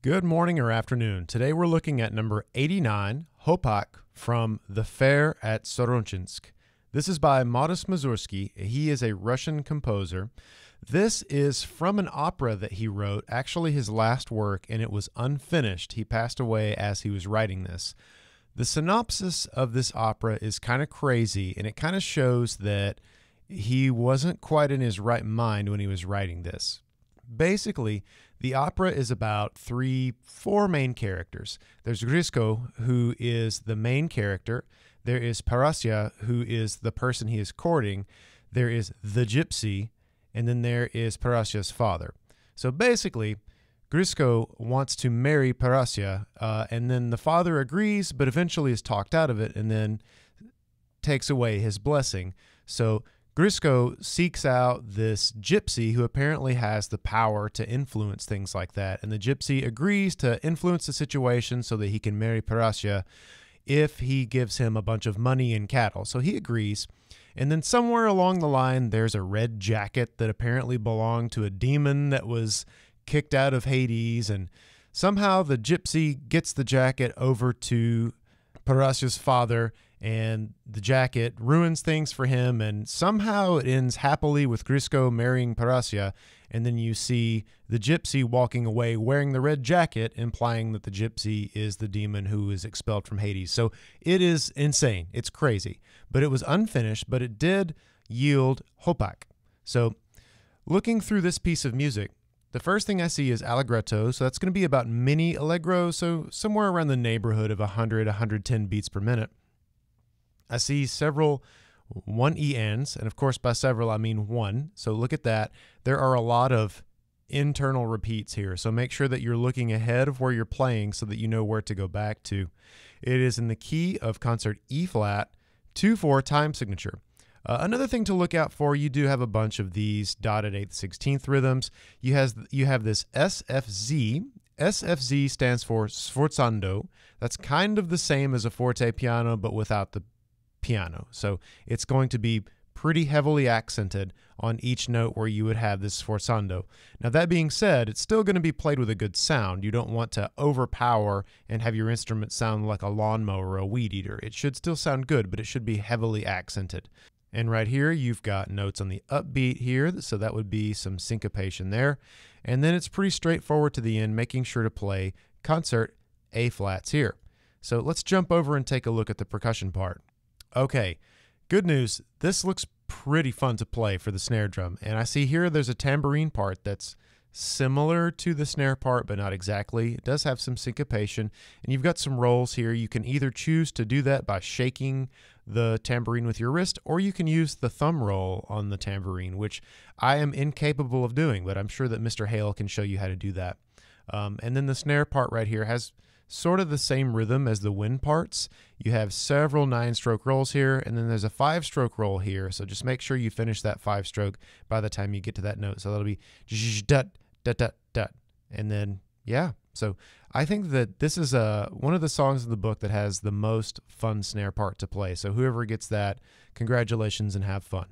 Good morning or afternoon. Today we're looking at number 89, Hopak, from The Fair at Sorenchinsk. This is by Modest Mussorgsky. He is a Russian composer. This is from an opera that he wrote, actually his last work, and it was unfinished. He passed away as he was writing this. The synopsis of this opera is kind of crazy, and it kind of shows that he wasn't quite in his right mind when he was writing this. Basically, the opera is about four main characters. There's Grisko, who is the main character. There is Parasya, who is the person he is courting. There is the gypsy, and then there is Parasya's father. So basically, Grisko wants to marry Parasya, and then the father agrees, but eventually is talked out of it and then takes away his blessing. So Grisko seeks out this gypsy who apparently has the power to influence things like that, and the gypsy agrees to influence the situation so that he can marry Parasya if he gives him a bunch of money and cattle. So he agrees, and then somewhere along the line there's a red jacket that apparently belonged to a demon that was kicked out of Hades, and somehow the gypsy gets the jacket over to Parasya's father, and the jacket ruins things for him, and somehow it ends happily with Grisko marrying Parasya, and then you see the gypsy walking away wearing the red jacket, implying that the gypsy is the demon who is expelled from Hades. So it is insane. It's crazy. But it was unfinished, but it did yield Hopak. So looking through this piece of music, the first thing I see is allegretto, so that's going to be about mini allegro, so somewhere around the neighborhood of 100, 110 beats per minute. I see several 1-ENs, and of course by several I mean one, so look at that. There are a lot of internal repeats here, so make sure that you're looking ahead of where you're playing so that you know where to go back to. It is in the key of concert E-flat, 2/4 time signature. Another thing to look out for, you do have a bunch of these dotted 8/16 rhythms. You have this SFZ. SFZ stands for Sforzando. That's kind of the same as a forte piano, but without the piano. So it's going to be pretty heavily accented on each note where you would have this Sforzando. Now that being said, it's still going to be played with a good sound. You don't want to overpower and have your instrument sound like a lawnmower or a weed eater. It should still sound good, but it should be heavily accented. And right here, you've got notes on the upbeat here, so that would be some syncopation there. And then it's pretty straightforward to the end, making sure to play concert A-flats here. So let's jump over and take a look at the percussion part. Okay, good news. This looks pretty fun to play for the snare drum. And I see here there's a tambourine part that's similar to the snare part, but not exactly. It does have some syncopation, and you've got some rolls here. You can either choose to do that by shaking the tambourine with your wrist, or you can use the thumb roll on the tambourine, which I am incapable of doing, but I'm sure that Mr. Hale can show you how to do that. And then the snare part right here has sort of the same rhythm as the wind parts. You have several 9-stroke rolls here, and then there's a 5-stroke roll here, so just make sure you finish that 5-stroke by the time you get to that note. So that'll be dut, dut, dut, dut. And then, yeah. So I think that this is one of the songs in the book that has the most fun snare part to play. So whoever gets that, congratulations and have fun.